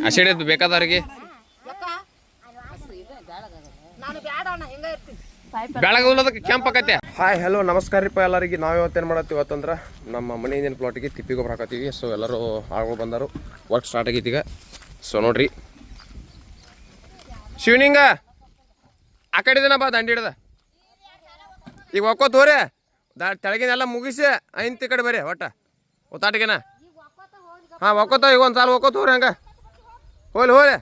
Acid ಬೇಕಾದವ್ರಿಗೆ ಬೆಳಗ್ಗೆ ಕೆಂಪ್ ಆಕತ್ತೆ. Hi hello ನಮಸ್ಕಾರ ರೀಪ್ಪ ಎಲ್ಲರಿಗೆ. ನಾವು ಇವತ್ತೇನು ಮಾಡತ್ತೀವಿ ಇವತ್ತಂದ್ರೆ ನಮ್ಮ ಮನೆ ಹಿಂದಿನ ಪ್ಲಾಟಿಗೆ ತಿಪ್ಪಿ ಗೊಬ್ಬರ ಹಾಕತ್ತೀವಿ. ಸೊ ಎಲ್ಲರೂ ಆಗೋ ಬಂದರು, ವರ್ಕ್ ಸ್ಟಾರ್ಟ್ ಆಗೈತಿ ಈಗ. ಸೊ ನೋಡ್ರಿ ಶಿವನಿಂಗ ಆ ಕಡೆ ಇದನ್ನ ಬಾ ದಂಡಿ ಹಿಡ್ದ ಈಗ ಒಕ್ಕೋತ್ ಹೋರಿ ತೆಳಗಿನೆಲ್ಲ ಮುಗಿಸಿ ಐಂತಿ ಕಡೆ ಬರ್ರಿ ಒಟ್ಟ ಒತ್ತಾಟಿಗೆನ. ಹಾಂ ಒಕ್ಕೋತ ಈಗ ಒಂದು ಸಾಲ ಒಕ್ಕೋತ ಹೋರಿ ಹಂಗೆ ಹೋಲಿ ಹೋರಿ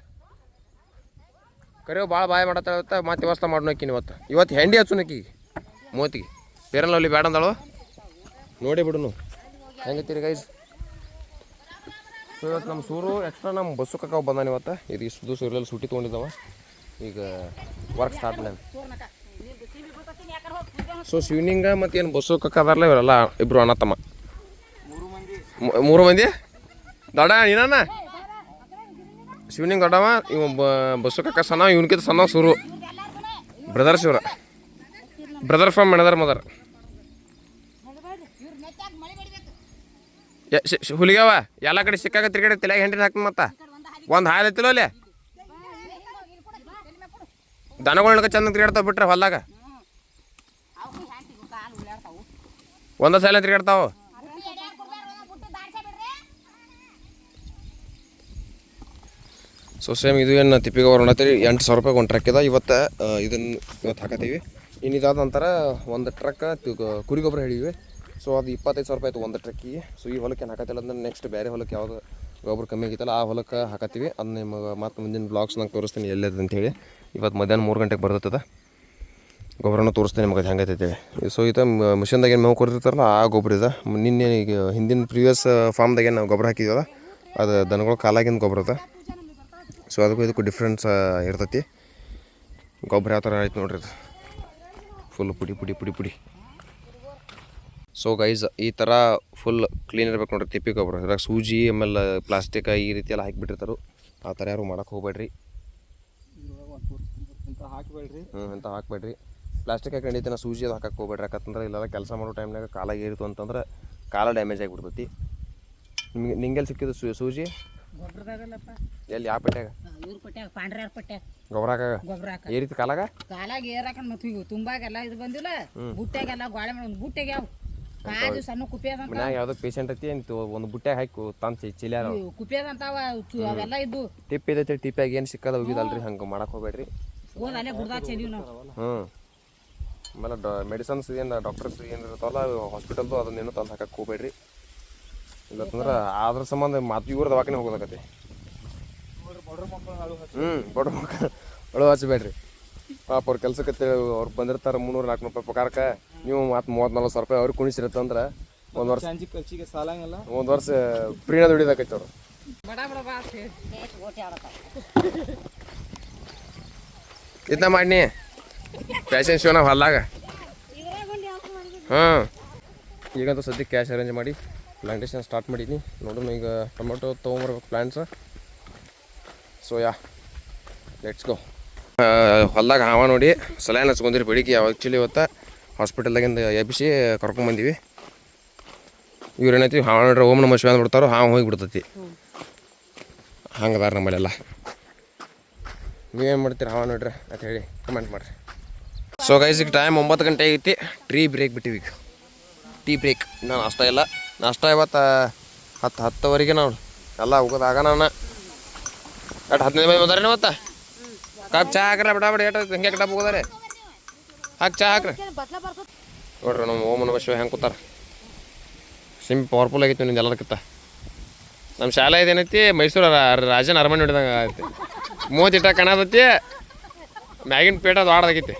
ಕರೆಯೋ ಭಾಳ ಬಾಯ್ ಮಾಡತ್ತ. ಮತ್ತೆ ವ್ಯವಸ್ಥೆ ಮಾಡ್ನೋಕಿನಿ ಇವತ್ತು ಹೆಂಡಿ ಹಚ್ಚುನಕಿ ಮೂವತ್ತಿಗೆ ಪೇರಲ್ಲ ಅಲ್ಲಿ ಬೇಡ ಅಂದಾಳು ನೋಡಿ ಬಿಡುನು ಹೆಂಗೈತಿರಿ ಗೈಸ್. ಸೊ ಇವತ್ತು ನಮ್ಮ ಸೂರು ಎಕ್ಸ್ಟ್ರಾ ನಮ್ಮ ಬಸ್ಸು ಕಕ್ಕ ಬಂದಾನ ಇವತ್ತು. ಇದು ಇಷ್ಟು ದಿವಸ ಇರಲಿಲ್ಲ, ಸುಟ್ಟಿ ತೊಗೊಂಡಿದ್ದಾವ. ಈಗ ವರ್ಕ್ ಸ್ಟಾರ್ಟ್ ನಾನು. ಸೊ ಶಿವನಿಂಗ ಮತ್ತು ಏನು ಬಸ್ಸು ಕಕ್ಕ ಅದಾರಲ್ಲ ಇವರೆಲ್ಲ ಇಬ್ಬರು ಅಣ್ಣ ತಮ್ಮ, ಮೂರು ಮಂದಿ ದೊಡ್ಡ ನೀನ ಶಿವನಿಂಗ್ ದೊಡ್ಡವ, ಇವ ಬಸ್ಸು ಕಕ್ಕ ಸಣ್ಣ, ಇವನ್ಕಿಂತ ಸಣ್ಣ ಸೂರು. ಬ್ರದರ್ಸ್ ಇವ್ರ, ಬ್ರದರ್ ಫ್ರಮ್ ಅನದರ್ ಮದರ್. ಹುಲಿಗವ ಎಲ್ಲ ಕಡೆ ಸಿಕ್ಕಾಗ ತಿರ್ಗಡೆ ತಲೆಗೆ ಹೆಂಡಿನ ಹಾಕ್ತ. ಮತ್ತೆ ಒಂದು ಹಾಲು ಐತಿಲ್ಲ ಅಲ್ಲಿ ದನಗಳನ್ನ ಚಂದ ತಿರ್ಗಾಡ್ತಾವ ಬಿಟ್ರೆ ಹೊಲ್ದಾಗ ಒಂದ ಸಲ ತಿರ್ಗಾಡ್ತಾವ. ಸೊ ಸೇಮ್ ಇದು ಏನು ತಿಪ್ಪಿಗೆ ಹೊರಡತ್ತೀವಿ. 8,000 ರೂಪಾಯಿ ಒಂದು ಟ್ರಕ್ ಇದೆ ಇವತ್ತು. ಇವತ್ತು ಹಾಕತ್ತೀವಿ. ಇನ್ನಿದಾದ ನಂತರ ಒಂದು ಟ್ರಕ್ ಕುರಿ ಗೊಬ್ಬರ ಹಿಡಿವಿ. ಸೊ ಅದು 25,000 ರೂಪಾಯಿ ಆಯಿತು ಒಂದು ಟ್ರಕ್ಕಿಗೆ. ಸೊ ಈ ಹೊಲಕ್ಕೆ ಏನು ಹಾಕತ್ತಿಲ್ಲ ಅಂದ್ರೆ ನೆಕ್ಸ್ಟ್ ಬೇರೆ ಹೊಲಕ್ಕೆ ಯಾವುದು ಗೊಬ್ಬರ ಕಮ್ಮಿ ಆಗಿತ್ತಲ್ಲ ಆ ಹೊಲಕ್ಕೆ ಹಾಕತ್ತೀವಿ. ಅದನ್ನ ನಿಮಗೆ ಮತ್ತೆ ಮುಂದಿನ ಬ್ಲಾಗ್ಸ್ ನಂಗೆ ತೋರಿಸ್ತೀನಿ ಎಲ್ಲದ ಅಂತೇಳಿ. ಇವತ್ತು ಮಧ್ಯಾಹ್ನ 3 ಗಂಟೆಗೆ ಬರ್ತದೆ ಗೊಬ್ಬರನೂ ತೋರಿಸ್ತೀನಿ ನಿಮಗೆ ಅದು ಹೆಂಗೈತೈತೆ. ಸೊ ಇದು ಮಿಷನ್ದಾಗ ಏನು ಮೇವು ಕೊಡ್ತಿರ್ತಾರಲ್ಲ ಆ ಗೊಬ್ಬರ ಇದೆ. ನಿನ್ನೆ ಈಗ ಹಿಂದಿನ ಪ್ರೀವಿಯಸ್ ಫಾರ್ಮ್ದಾಗ ಏನು ಗೊಬ್ಬರ ಹಾಕಿದ್ವಲ್ಲ ಅದು ದನಗಳು ಕಾಲಾಗಿಂದ ಗೊಬ್ಬರ ಇದೆ. ಸೊ ಅದಕ್ಕೂ ಇದಕ್ಕೂ ಡಿಫ್ರೆನ್ಸ್ ಇರ್ತೈತಿ. ಗೊಬ್ಬರ ಯಾವ ಥರ ಆಯ್ತು ನೋಡ್ರಿ, ಅದು ಫುಲ್ ಪುಡಿ ಪುಡಿ ಪುಡಿ ಪುಡಿ. ಸೊ ಗೈಸ್ ಈ ಥರ ಫುಲ್ ಕ್ಲೀನ್ ಇರ್ಬೇಕು ನೋಡ್ರಿ ತಿಪ್ಪಿ ಗೊಬ್ಬರ. ಇದ್ರಾಗ ಸೂಜಿ ಆಮೇಲೆ ಪ್ಲಾಸ್ಟಿಕ್ ಈ ರೀತಿ ಎಲ್ಲ ಹಾಕಿಬಿಟ್ಟಿರ್ತಾರೆ. ಆ ಥರ ಯಾರು ಮಾಡೋಕೆ ಹೋಗ್ಬೇಡ್ರಿ. ಇಂಥ ಹಾಕ್ಬೇಡ್ರಿ. ಪ್ಲಾಸ್ಟಿಕ್ ಹಾಕೊಂಡಿದ್ದೆ ಸೂಜಿ ಅದು ಹಾಕಕ್ಕೆ ಹೋಗ್ಬೇಡ್ರಿ. ಯಾಕಂತಂದ್ರೆ ಇಲ್ಲೆಲ್ಲ ಕೆಲಸ ಮಾಡೋ ಟೈಮ್ನಾಗ ಕಾಲಾಗಿ ಏರಿತು ಅಂತಂದ್ರೆ ಕಾಲ ಡ್ಯಾಮೇಜ್ ಆಗಿಬಿಡ್ತೈತಿ. ನಿಂಗೆಲ್ಲಿ ಸಿಕ್ಕಿದ್ದು ಸೂಜಿ? ಎಲ್ಲಿ ಯಾವ ಪಟ್ಯಾಗ ಗೊಬ್ಬರ ಹಾಕಾಗ ಏರಿತಿ ಕಾಲಾಗ ಏರಾಕ ತುಂಬಾಗೆಲ್ಲ ಇದು ಬಂದಿಲ್ಲ. ಬುಟ್ಟ್ಯಾಗೆಲ್ಲ ಗೋಳೆ ಮಾಡಿ ಒಂದು ಬುಟ್ಟೆಗೆ ಯಾವ ಕಾಜು ಸಣ್ಣ ಕುಪಿಯದ ಮನ್ಯಾಗ ಯಾವ್ದೋ ಪೇಷಂಟ್ ಐತಿ ಅಂತ ಒಂದು ಬುಟ್ಟ್ಯಾಗ ಹಾಕಿ ತಂದು ಚಿಲ್ಯಾರ ಕುಪಿಯದ ಅಂತಾವ ಅವೆಲ್ಲ ಇದ್ದು ಟಿಪ್ ಇದೈತಿ. ಟಿಪ್ಪಾಗಿ ಏನು ಸಿಕ್ಕದ ಹೋಗಿದಲ್ರಿ, ಹಂಗೆ ಮಾಡಕ್ಕೆ ಹೋಗ್ಬೇಡ್ರಿ. ಹೋದಲ್ಲೇ ಗುಡ್ದಾಗ ಚೆಲ್ಲಿವ್ ನಾವು. ಆಮೇಲೆ ಮೆಡಿಸನ್ಸ್ ಏನು ಡಾಕ್ಟರ್ಸ್ ಏನು ಇರ್ತಾವಲ್ಲ ಹಾಸ್ಪಿಟಲ್ದು ಅದನ್ನೇನು ತಂದು ಹಾಕಕ್ಕೆ ಹೋಗ್ಬೇಡ್ರಿ. ಇಲ್ಲಂತಂದ್ರೆ ಅದ್ರ ಸಂಬಂಧ ಮಾತು ಇವ್ರ ದವಾಖಾನೆ ಹೋಗೋದಾಗತ್ತೆ. ಬಡ್ರ ಮಕ್ಕಳು ಅಳು ಹಚ್ಚಬೇಡ್ರಿ ಪಾಪ. ಅವ್ರ ಕೆಲ್ಸಕ್ಕೆ ಅವ್ರು ಬಂದಿರ್ತಾರೆ 300-400 ರೂಪಾಯಿ ಪಗಾರಕ್ಕೆ. ನೀವು ಮತ್ತು 30-40 ರೂಪಾಯಿ ಅವ್ರಿಗೆ ಕುಣಿಸಿರತ್ತಂದ್ರೆ ಒಂದು ವರ್ಷ ಫ್ರೀನ ದುಡಿದಾಕೈತಿ ಅವ್ರು. ಇದನ್ನ ಮಾಡಿ ಫ್ಯಾಷನ್ ಶೋನ ಹೊಲ್ದಾಗ. ಈಗಂತೂ ಸದ್ಯಕ್ಕೆ ಕ್ಯಾಶ್ ಅರೇಂಜ್ ಮಾಡಿ ಪ್ಲಾಂಟೇಶನ್ ಸ್ಟಾರ್ಟ್ ಮಾಡೀನಿ. ನೋಡೋಣ ಈಗ ಟೊಮೆಟೊ ತೊಗೊಂಬರ್ಬೇಕು ಪ್ಲಾಂಟ್ಸ್. So let's go. ಹೊಲ್ದಾಗ ಹಾವ ನೋಡಿ ಸಲೈನ್ ಹಚ್ಕೊಂಡಿರಿ ಬೆಳಿಗ್ಗೆ. ಆ್ಯಕ್ಚುಲಿ ಇವತ್ತು ಹಾಸ್ಪಿಟಲ್ದಾಗಿಂದ ಎಬ್ಬಿಸಿ ಕರ್ಕೊಂಬಂದೀವಿ. ಇವ್ರು ಏನೈತಿ ಹಾವ ನೋಡ್ರಿ ಓಂ ನಮಃ ಶಿವಾಯ ಅಂದ್ಬಿಡ್ತಾರೋ ಹಾವು ಹೋಗಿಬಿಡ್ತೈತಿ. ಹಂಗದಾರ ನಮ್ಮಲ್ಲೆಲ್ಲ. ನೀವೇನು ಮಾಡ್ತೀರಿ ಹಾವ ನೋಡ್ರಿ ಅಂತ ಹೇಳಿ ಕಮೆಂಟ್ ಮಾಡಿರಿ. ಸೊ ಗೈಸ್ ಈಗ ಟೈಮ್ 9 ಗಂಟೆ ಆಗೈತಿ. ಟೀ ಬ್ರೇಕ್ ಬಿಟ್ಟಿವಿ ಈಗ. Tea break. ಇನ್ನೂ ನಾಷ್ಟ ಇಲ್ಲ. ನಾಷ್ಟ ಇವತ್ತು 10:10ವರೆಗೆ ನಾವು ಎಲ್ಲ ಹೋಗೋದಾಗ ನಾನು 15 ಮಂದಿ ಬಂದಾರೆ ಇವತ್ತು. ಕಪ್ ಚಹಾ ಹಾಕ್ರ ಬಿಡ ಬಿಡ ಏಟು ಹಿಂಗೆ ಡಬ್ಬ ಹೋಗೋದಾರೆ. ಹಾಕಿ ಚಹಾ ಹಾಕ್ರಿ ನೋಡ್ರಿ. ನಮ್ಮ ಓಂ ನಮಃ ಶಿವಾಯ ಹೆಂಗೆ ಕೂತಾರ. ಸಿಮ್ ಪವರ್ಫುಲ್ ಆಗೈತಿ ನಿಂದು ಎಲ್ಲದಕ್ಕಿಂತ. ನಮ್ಮ ಶಾಲೆ ಇದೇನೈತಿ ಮೈಸೂರು ರಾಜನ ಅರಮನೆ ನೋಡಿದಂಗೆ ಆಗೈತಿ. 30 ಇಟ್ಟ ಕಾಣತೈತಿ. ಮ್ಯಾಗಿನ ಪೇಟ ದೊಡ್ಡದಾಗೈತಿ.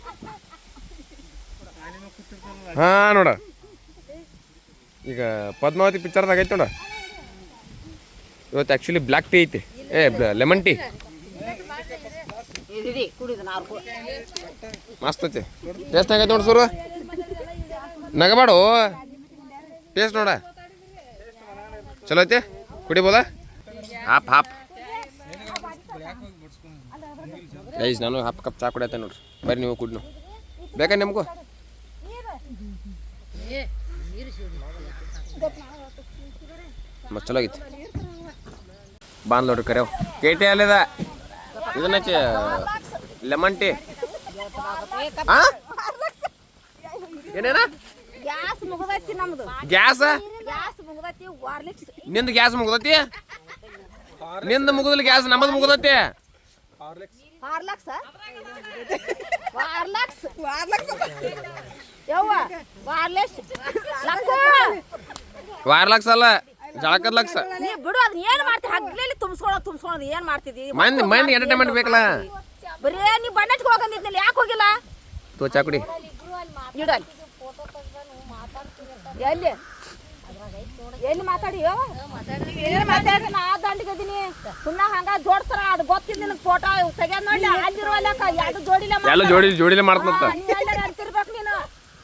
ಹಾಂ ನೋಡ ಈಗ ಪದ್ಮಾವತಿ ಪಿಕ್ಚರ್ದಾಗ ಐತಿ ನೋಡ. ಇವತ್ತು ಆ್ಯಕ್ಚುಲಿ ಬ್ಲ್ಯಾಕ್ ಟೀ ಐತಿ. ಲೆಮನ್ ಟೀ ಮಸ್ತ್ ಐತಿ. ಟೇಸ್ಟ್ ಆಗೈತಿ ನೋಡಿ ಸೂರು. ನಗಬೇಡು, ಟೇಸ್ಟ್ ನೋಡ ಚಲೋ ಐತಿ. ಕುಡಿಬೋದಾ? ಹಾಪ್ ಗೈಸ್ ನಾನು ಹಾಫ್ ಕಪ್ ಚಹಾ ಕುಡಿಯತ್ತೆ ನೋಡ್ರಿ. ಬರ್ರಿ ನೀವು ಕುಡಿ. ಬೇಕಾ ನಿಮಗೂ? ಮಸ್ತ್ ಚಲೋ ಆಗೈತಿ. ಬಾಂದ್ ನೋಡ್ರಿ ಕರೆಯವ್ ಕೇಟಿ ಅಲ್ಲಿದ ಇದನ್ನಚ್ಚಿ ಲೆಮನ್ ಟೀ ಏನೇನ ಗ್ಯಾಸ್ ಮುಗ್ದೈತಿ ನಮ್ದು ಗ್ಯಾಸ್ ಮುಗ್ದೈತಿ ವಾರ್ಲಿಕ್ಸ್ ನಿಂದು ಗ್ಯಾಸ್ ಮುಗ್ದತಿ ನಿಂದು ಮುಗಿದಲ್ಲಿ ಗ್ಯಾಸ್ ನಮ್ಮದು ಮುಗ್ದತಿ ವಾರ್ಲಕ್ಸ್ ಯವ್ವ ವಾರ್ಲಿಕ್ಸ್ ವಾರ್ಲಕ್ಸ್ ಅಲ್ಲ ಜಳಕದ ಲಕ್ಸ್ ನೀ ಬಿಡು ಅದನ್ನ ಏನ್ ಮಾಡ್ತಿ ಹಗ್ಲಲ್ಲಿ ತುಂಬಿಸ್ಕೊಳ್ಳೋದು ಏನ್ ಮಾಡ್ತಿದ್ದಿ ಮಂದಿ ಎಂಟರ್ಟೈನ್ಮೆಂಟ್ ಬೇಕಲ್ಲ ಬರೀ ನೀ ಬಣ್ಣಕ್ಕೆ ಹೋಗಂದಿದ್ನಲ್ಲಿ ಯಾಕೆ ಹೋಗಿಲ್ಲ ತೋ ಚಾ ಕುಡಿ ಇಡಲ್ ಎಲ್ಲಿ ಎಲ್ಲಿ ಮಾತಾಡಿ ಏನ್ ಮಾತಾಡಿ ನಾ ದಂಡಿಗದೀನಿ ಸುಮ್ಮನೆ ಹಂಗ ಜೋಡ್ತಾರ ಅದು ಗೊತ್ತಿಲ್ಲ ನಿನಗೆ ಫೋಟೋ ತೆಗ್ಯಾದ ನೋಡಿ ಅಲ್ಲಿರುವಲ್ಲಕ್ಕ ಎರಡು ಜೋಡಿಲೆ ಮಾಡ್ತಂತ ಅಂತಿರ್ಬೇಕು ನೀನು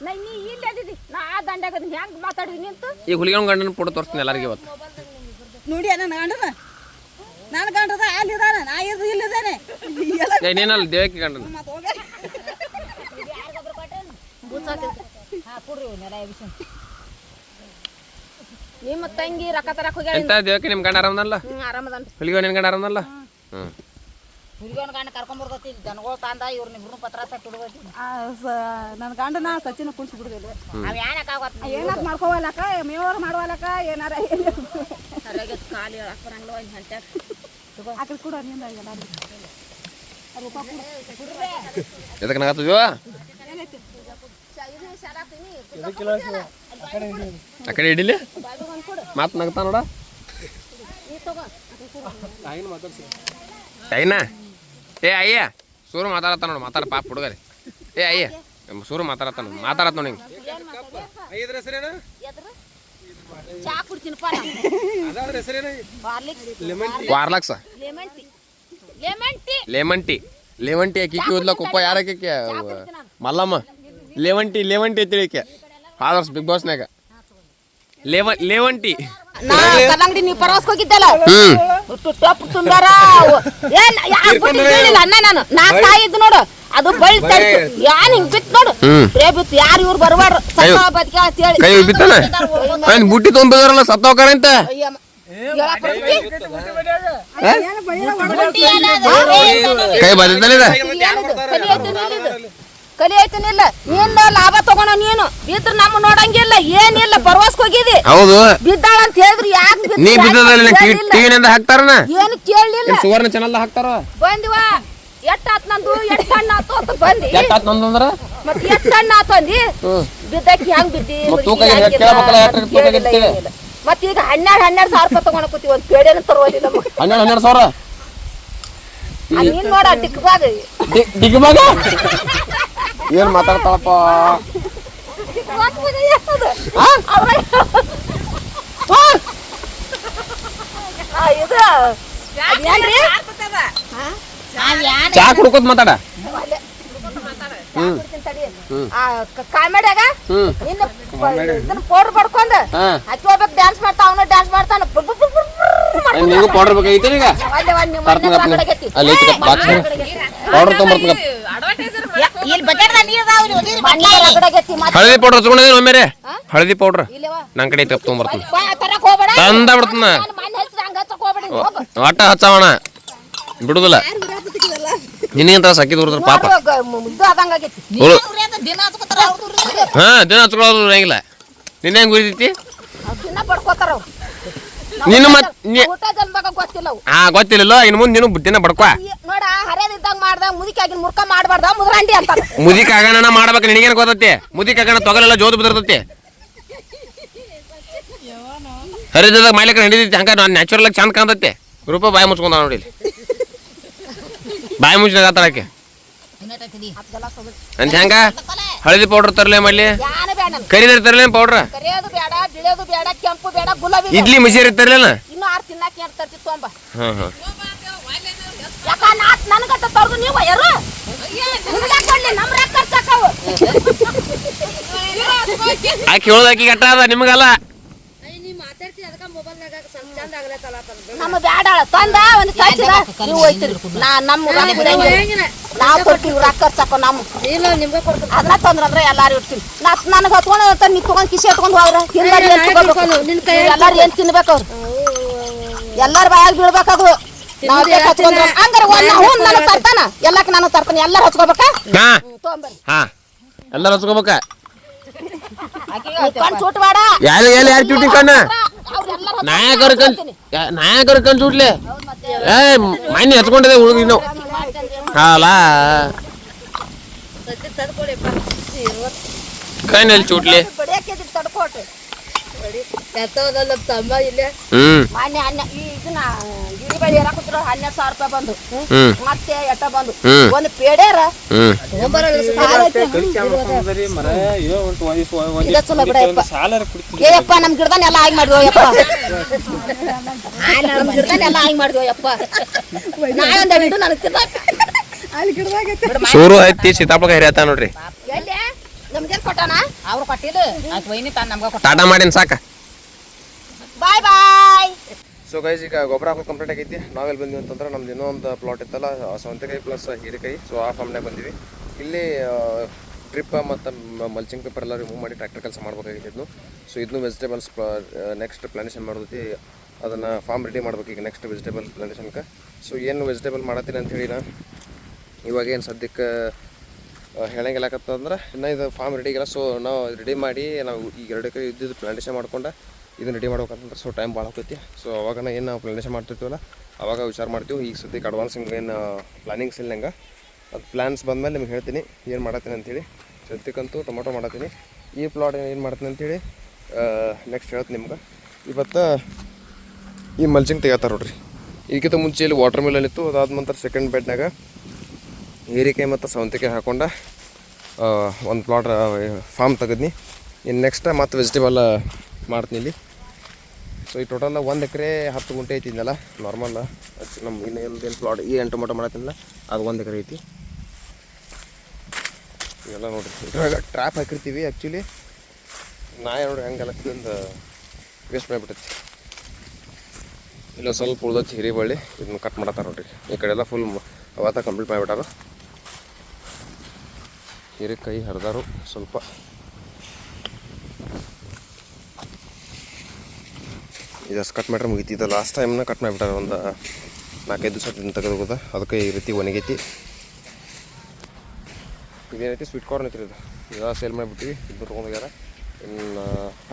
ನೀ ಇಲ್ಲಿ ಅದಿದಿ ನಾ ಆ ದಂಡಾಗದೀನಿ ಹೆಂಗ್ ಮಾತಾಡಿದಿ ನಿಂತು ಈ ಹುಲಿಗನ ಗಂಡನ ಫೋಟೋ ತೋರಿಸ್ತೀನಿ ಎಲ್ಲರಿಗೆ ಇವತ್ತು ನೋಡಿ ನನ್ನ ಗಂಡನ ನನ್ನ ಗಂಡದ ಅಲ್ಲಿದಾನೆ ನಾ ಇಲ್ಲಿದ್ದಾನೆ ನೀನಲ್ಲ ದೇವಕ್ಕೆ ಗಂಡನ ನಿಮ್ಮ ತಂಗಿ ರೊಕ್ಕ ತರಕ್ ಹೋಗ್ಯಾಳ ಎಂತ ದೇವಕ್ಕೆ ನಿಮ್ ಗಂಡ ಆರಾಮದಲ್ಲ ಆರಾಮದನ್ ಹುಲಿಗೋ ನಿನ್ ಗಂಡ ಆರಾಮದಲ್ಲ ಹುಡುಗನ ಗಂಡ ಕರ್ಕೊಂಡ್ ಬರ್ತೈತಿ ಜನಗಳು ತಂದ ಇವ್ರನ್ನ ಪತ್ರ ಸಟ್ ಹುಡುಗತಿ ನನ್ನ ಗಂಡನ ಸಚಿನ ಕುಣಿಸಿ ಬಿಡುದಿಲ್ಲ ಅವ್ ಯಾನಕ್ಕಾಗತ್ತ ಏನಾರ ಮಾಡ್ಕೋವಲ್ಲಕ್ಕ ಮೇವರ್ ಮಾಡುವಲ್ಲಕ್ಕ ಏನಾರ ಸರಿಯಾಗಿ ಖಾಲಿ ಹೇಳಕ್ ಬರಂಗಿಲ್ಲ ಒಂದು ಗಂಟೆ ಆಕಡೆ ಕೂಡ ನಿಂದ ಎದಕ್ಕೆ ನಗತ್ತಿದ್ಯೋ ಆ ಕಡೆ ಹಿಡಿಲಿ ಮಾತು ನಗ್ತಾ ನೋಡ ಐನಾ ಏ ಅಯ್ಯ ಸೂರು ಮಾತಾಡತ್ತ ನೋಡು ಮಾತಾಡ ಪಾಪ ಹುಡುಗರಿ ಏ ಅಯ್ಯ ಸೂರು ಮಾತಾಡತ್ತ ನೋಡಿ ಹಿಂಗೆ ಚಾ ಕುಡ್ತೀನಪ್ಪ ವಾರ್ಲಕ್ಸ ಲೆಮನ್ ಟೀ ಕಿಕ್ಕಿ ಓದ್ಲಕ್ಕ ಉಪ್ಪ ಯಾರ ಕಿಕ್ಕಿ ಮಲ್ಲಮ್ಮ ಲೆಮನ್ ಟೀ ತಿಳಿಕೆ ಫಾದರ್ಸ್ ಬಿಗ್ ಬಾಸ್ನಾಗ ಲೆಮನ್ ಟೀ ಕಲ್ಲಂಗಡಿ ನೀವು ಪ್ರವಾಸಕ್ಕೆ ಹೋಗಿದ್ದಲ್ಲ ಟೊಪ್ ತುಂದಾರ ಏನ್ ಯಾರು ಗೊತ್ತಿಲ್ಲ ಅನ್ನ ನಾನು ನಾ ಕಾಯಿದ್ದು ನೋಡು ಅದು ಬಳ್ಳಿ ತಡ್ತು ಯಾನ್ ಹಿಂಗ್ ಬಿತ್ತು ನೋಡು ಪ್ರೇ ಬಿತ್ತು ಯಾರು ಇವ್ರು ಬರ್ಬಾರ್ದು ಬದುಕ ಅಂತ ಹೇಳಿ ಕೈ ಬಿತ್ತಾನ ಬುಟ್ಟಿ ತೊಗೊಂಡ್ಬಂದಾರಲ್ಲ ಸತ್ತೋಕಾರ ಅಂತ ಕೈ ಬದಿದ್ದಾನೆ ಕಲಿಯೈತನಿಲ್ಲ ನಿನ್ನ ಲಾಭ ತಗೋಣ ನೀನು ಬಿದ್ರ ನಮ್ಮ ನೋಡಂಗಿಲ್ಲ ಏನಿಲ್ಲ ಪ್ರವಾಸಕ್ಕೆ ಹೋಗಿದಿ ಹೌದು ಬಿದ್ದಾಳ ಅಂತ ಹೇಳಿದ್ರು ಯಾಕೆ ನೀ ಬಿದ್ದದಲ್ಲಿ ಟಿವಿನಿಂದ ಹಾಕ್ತಾರನ ಏನು ಕೇಳಲಿಲ್ಲ ಸುವರ್ಣ ಚಾನಲ್ ಹಾಕ್ತಾರ ಬಂದಿವ ಎಷ್ಟ್ ಆತ್ ನಂದು ಎಷ್ಟ್ ಹಣ್ಣು ಆತು ಅಂತ ಬಂದಿ ಎಷ್ಟಾತ್ ನಂದಂದ್ರ ಮತ್ ಎಷ್ಟ್ ಹಣ್ಣು ಆತು ಅಂದಿ ಬಿದ್ದಕ್ಕೆ ಹೆಂಗ್ ಬಿದ್ದಿ ಮತ್ ಈಗ 12,000 ರೂಪಾಯಿ ತಗೊಂಡ್ ಕೂತಿ ಒಂದ್ ಪೇಡೆನ ತರೋದಿಲ್ಲ 12,000 ನೀನ್ ನೋಡ ಟಿಕ್ಬಾಗ ಡಿಗ್ಬಾಗ ಏನ್ ಮಾತಾಡ್ತಾಳಪ್ಪ ಇದು ಅದೇನ್ರಿ ಚಾ ಕುಡ್ಕೋತ್ ಮಾತಾಡ ಕಾಮಿಡ್ಯಾಗ ಇದನ್ನ ಪೌಡರ್ ಬಡ್ಕೊಂಡ ಹಚ್ಚಿ ಹೋಗ್ಬೇಕು ಡ್ಯಾನ್ಸ್ ಮಾಡ್ತಾ ಅವನು ಡ್ಯಾನ್ಸ್ ಮಾಡ್ತಾನ ನೀವು ಪೌಡರ್ ಬೇಕಾಗಿತ್ತು ಈಗ ಪೌಡರ್ ತೊಗೊಂಬರ್ತ ಹಳದಿ ಪೌಡರ್ ತಗೊಂಡಿದ್ದೀನಿ ಒಮ್ಮೆರೆ ಹಳದಿ ಪೌಡರ್ ನನ್ ಕಡೆ ತಪ್ಪು ತೊಗೊಂಬರ್ತೀನಿ ತಂದ ಬಿಡ್ತಾನ ಒಟ್ಟ ಹಚ್ಚವಣ ಬಿಡುದಿಲ್ಲ ನಿನಗಿಂತ ಸಕ್ಕಿ ದೂರದ್ರ ಪಾಪ ಹಾ ದಿನ ಹಚ್ಕೊಳ್ಳೋದು ಹೆಂಗಿಲ್ಲ ನಿನ್ನ ಹೆಂಗ್ ಉರಿತೈತಿ ನೀನು ಗೊತ್ತಿಲ್ಲ ಹಾ ಗೊತ್ತಿಲ್ಲ ಇನ್ನು ಮುಂದೆ ನೀನು ದಿನ ಬಡ್ಕೊ ನೋಡ ಹರಿಯದಿದ್ದಾಗ ಮಾಡ್ದಾಗ ಮುದಿಕಾಗಿ ಮುರ್ಕ ಮಾಡಬಾರ್ದ ಮುದ್ರಂಡಿ ಅಂತ ಮುದಿಕ ಆಗಣ ಮಾಡ್ಬೇಕು ನಿನಗೇನು ಗೊತ್ತೈತಿ ಮುದಿಕ ಆಗಣ ತೊಗಲೆಲ್ಲ ಜೋದು ಬಿದಿರ್ತೈತಿ ಹರಿದಾಗ ಮಾಲಿಕ ನಡೀತೈತಿ ಹಂಗ ನಾನು ನ್ಯಾಚುರಲ್ ಆಗಿ ಚಂದ ಕಾಣ್ತೈತಿ ರೂಪಾಯಿ ಬಾಯಿ ಮುಚ್ಕೊಂಡ ನೋಡಿ ಬಾಯಿ ಮುಚ್ಚಾಕೆ ಅಂತ ಹೆಂಗ ಹಳದಿ ಪೌಡರ್ ತರಲೇ ಮಾಡ್ಲಿ ಕರಿದ ತರಲೇ ಪೌಡ್ರ ಕೆಂಪು ಬೇಡ ಗುಲಾಬಿ ಇಡ್ಲಿ ಮಿಸಿರಿ ತರಲೇನ ಇನ್ನು 6 ತಿನ್ನಕ್ಕೆ ಏನು ತರ್ತಿ ತೊಂಬ ಹಾ ಹಾ ಯಾಕ ನನಗಟ್ಟ ತರ್ದು ನೀವು ಯಾರು ಆಕಿ ಹೇಳೋದಾಕಿ ಗಟ್ಟ ಅದ ನಿಮಗಲ್ಲ ನಮ್ಮ ಬ್ಯಾಡ ತಂದ ಒಂದು ಕಚ್ಚಿದ ನೀವು ಹೋಯ್ತಿರಿ ನಮ್ಮ ನಾವು ಕೊಡ್ತೀವಿ ರೊಕ್ಕ ಖರ್ಚಾಕೋ ನಮ್ಮ ಅದನ್ನ ತಂದ್ರಂದ್ರೆ ಎಲ್ಲಾರು ಇಡ್ತೀವಿ ನನಗೆ ಹತ್ಕೊಂಡು ನೀ ತಗೊಂಡ್ ಕಿಸಿ ಹತ್ಕೊಂಡು ಹೋದ್ರ ಎಲ್ಲಾರು ಏನ್ ತಿನ್ಬೇಕು ಅವ್ರು ಎಲ್ಲಾರ ಬಾಯಾಗ ಬೀಳ್ಬೇಕಾದ್ರು ಹಂಗಾರ ನಾನು ತರ್ತಾನ ಎಲ್ಲಾಕ ನಾನು ತರ್ತಾನೆ ಎಲ್ಲಾರು ಹಚ್ಕೋಬೇಕ ಹಾ ತೊಗೊಂಬರ್ರಿ ಹಾ ಎಲ್ಲರೂ ಹಚ್ಕೋಬೇಕ ಕಣ್ ಚೂಟ್ ಬೇಡ ಯಾರು ಚೂಟಿ ಕಣ್ಣ ನಾಯಕರ ಕಣ್ ಚೂಟ್ಲೆ ಮನೆ ಹಚ್ಕೊಂಡಿದೆ ಹುಡುಗಿ ನಾವು ಹಾಲಾ ಕಣ್ಣಲ್ಲಿ ಚೂಟ್ಲಿ ತಡ್ಕೋಟ್ರಿ ಮಾನ್ಯ ಇದನ್ನ ಗಿಡಿ ಬಳಿ ಏರಾಕುತ್ರ 12,000 ರೂಪಾಯಿ ಬಂದು ಮತ್ತೆ ಎಟ್ಟ ಬಂದು ಒಂದು ಪೇಡ್ಯಾರ ಚಲೋ ಬಿಡಪ್ಪ ಏಯಪ್ಪ ನಮ್ ಗಿಡದಾನ ಎಲ್ಲ ಹಾಗೆ ಮಾಡಿದ್ವು ಯಪ್ಪ ನಮ್ ಗಿಡದಾನ ಎಲ್ಲ ಹಾಗೆ ಮಾಡಿದ್ವು ಯಪ್ಪ ನಾಯೊಂದ ಹಿಡಿದು ನನಗೆ ಸೂರು ಐತಿ ಸೀತಾಪಳ ಹರಿಯತ್ತ ನೋಡ್ರಿ ಎಲ್ಲಿ ನಮ್ಗೇನ್ ಕೊಟ್ಟಾನ ಅವ್ರು ಕೊಟ್ಟಿಲ್ಲ ಆಯ್ತು ವೈನಿ ತಾನು ನಮ್ಗೆ ಕೊಟ್ಟ ಟಾಟಾ ಮಾಡಿನ ಸಾಕ ಬಾಯ್ ಬಾಯ್ ಸೊ ಗೈಸ್ ಈಗ ಗೊಬ್ಬರ ಹಾಕೋದು ಕಂಪ್ಲೀಟ್ ಆಗೈತಿ ನಾವೆಲ್ಲಿ ಬಂದ್ವಿ ಅಂತಂದ್ರೆ ನಮ್ದು ಇನ್ನೂ ಒಂದು ಪ್ಲಾಟ್ ಇತ್ತಲ್ಲ ಸೌಂತೆಕಾಯಿ ಪ್ಲಸ್ ಹೀರೆಕಾಯಿ ಸೊ ಆ ಫಾರ್ಮ್ನಾಗ ಬಂದಿವಿ ಇಲ್ಲಿ ಡ್ರಿಪ್ ಮತ್ತು ಮಲ್ಚಿಂಗ್ ಪೇಪರ್ ಎಲ್ಲ ರಿಮೂವ್ ಮಾಡಿ ಟ್ರ್ಯಾಕ್ಟರ್ ಕೆಲಸ ಮಾಡ್ಬೇಕಾಗಿತ್ತು ಸೊ ಇದನ್ನು ವೆಜಿಟೇಬಲ್ಸ್ ನೆಕ್ಸ್ಟ್ ಪ್ಲಾಂಟೇಷನ್ ಮಾಡೋದೈತಿ ಅದನ್ನು ಫಾರ್ಮ್ ರೆಡಿ ಮಾಡ್ಬೇಕು ಈಗ ನೆಕ್ಸ್ಟ್ ವೆಜಿಟೇಬಲ್ ಪ್ಲಾಂಟೇಷನ್ಗೆ ಸೊ ಏನು ವೆಜಿಟೇಬಲ್ ಮಾಡತ್ತೀನಿ ಅಂಥೇಳಿ ನಾ ಇವಾಗ ಏನು ಸದ್ಯಕ್ಕೆ ಹೇಳಂಗಿಲ್ಲಕತ್ತಂದ್ರೆ ಇನ್ನೂ ಇದು ಫಾರ್ಮ್ ರೆಡಿ ಆಗಿಲ್ಲ ಸೊ ನಾವು ರೆಡಿ ಮಾಡಿ ನಾವು ಈಗ 2 ಎಕರೆ ಇದ್ದಿದ್ದು ಪ್ಲಾಂಟೇಷನ್ ಮಾಡ್ಕೊಂಡು ಇದನ್ನು ರೆಡಿ ಮಾಡ್ಬೇಕಂತಂದ್ರೆ ಸೊ ಟೈಮ್ ಭಾಳ ಹೋಗ್ತೈತಿ ಸೊ ಅವಾಗ ಏನು ನಾವು ಪ್ಲಾಂಟೇಷನ್ ಮಾಡ್ತಿರ್ತೀವಲ್ಲ ಅವಾಗ ವಿಚಾರ ಮಾಡ್ತೀವಿ ಈಗ ಸದ್ಯಕ್ಕೆ ಅಡ್ವಾನ್ಸ್ ಹಿಂಗೆ ಏನು ಪ್ಲಾನಿಂಗ್ಸ್ ಇಲ್ಲ ನಂಗೆ ಅದು ಪ್ಲ್ಯಾನ್ಸ್ ಬಂದಮೇಲೆ ನಿಮ್ಗೆ ಹೇಳ್ತೀನಿ ಏನು ಮಾಡತ್ತೀನಿ ಅಂಥೇಳಿ ಸದ್ಯಕ್ಕಂತೂ ಟೊಮೊಟೊ ಮಾಡತ್ತೀನಿ ಈ ಪ್ಲಾಟ್ ಏನು ಮಾಡ್ತೀನಿ ಅಂಥೇಳಿ ನೆಕ್ಸ್ಟ್ ಹೇಳ್ತೀನಿ ನಿಮ್ಗೆ ಇವತ್ತು ಈ ಮಲ್ಚಿಂಗ್ ತೆಗಿತಾರೆ ನೋಡ್ರಿ ಇದಕ್ಕಿಂತ ಮುಂಚೆ ಇಲ್ಲಿ ವಾಟರ್ ಮಿಲನ್ ಇತ್ತು ಅದಾದ ನಂತರ ಸೆಕೆಂಡ್ ಬೆಡ್ನಾಗ ಹೀರೆಕಾಯಿ ಮತ್ತು ಸೌಂತೆಕಾಯಿ ಹಾಕ್ಕೊಂಡು ಒಂದು ಪ್ಲಾಟ್ ಫಾರ್ಮ್ ತೆಗೆದ್ನಿ ಇನ್ನು ನೆಕ್ಸ್ಟ್ ಮತ್ತು ವೆಜಿಟೇಬಲ್ ಮಾಡ್ತೀನಿ ಇಲ್ಲಿ ಸೊ ಈ ಟೋಟಲ್ 1 ಎಕರೆ 10 ಗುಂಟೆ ಐತಿದ್ನಲ್ಲ ನಾರ್ಮಲ್ ನಮ್ಮ ಇನ್ನು ಏನು ಪ್ಲಾಟ್ ಈ ಏನು ಟೊಮೊಟೊ ಮಾಡತ್ತೀನಲ್ಲ ಅದು 1 ಎಕರೆ ಐತಿ ಇವೆಲ್ಲ ನೋಡಿರಿ ಇದ್ರಾಗ ಟ್ರ್ಯಾಪ್ ಹಾಕಿರ್ತೀವಿ ಆ್ಯಕ್ಚುಲಿ ನಾಯಿ ನೋಡ್ರಿ ಹಂಗೆಲ್ಲ ತಿಂದು ವೇಸ್ಟ್ ಮಾಡಿಬಿಟ್ಟೈತಿ ಇಲ್ಲ ಸ್ವಲ್ಪ ಉಳ್ದೈತಿ ಹಿರಿಬಳ್ಳಿ ಇದನ್ನ ಕಟ್ ಮಾಡತ್ತಾರ ನೋಡ್ರಿ ಈ ಕಡೆ ಎಲ್ಲ ಫುಲ್ ಅವತ್ತ ಕಂಪ್ಲೀಟ್ ಮಾಡಿಬಿಟ್ಟಾರ ಹೀರೆಕಾಯಿ ಹರಿದಾರು ಸ್ವಲ್ಪ ಇದಷ್ಟು ಕಟ್ ಮಾಡ್ರೆ ಮುಗಿತಿದ್ದ ಲಾಸ್ಟ್ ಟೈಮ್ನ ಕಟ್ ಮಾಡಿಬಿಟ್ಟಾರ ಒಂದು 4-5 ದಿವಸ ತೆಗೆದೋಗೋದ ಅದಕ್ಕೆ ಈ ರೀತಿ ಒಣಗೈತಿ ಇದೇನೈತಿ ಸ್ವೀಟ್ ಕಾರ್ನ್ ಐತಿ ಇದು ಸೇಲ್ ಮಾಡಿಬಿಟ್ಟಿವಿ ಇದು ತೊಗೊಂಡೋಗ್ಯಾರ ಇನ್ನು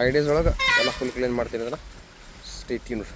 5 ಡೇಸ್ ಒಳಗೆ ಎಲ್ಲ ಫುಲ್ ಕ್ಲೀನ್ ಮಾಡ್ತೀನಿ ಅದನ್ನು ಸ್ಟೇ ಟ್ಯೂನ್ಡ್.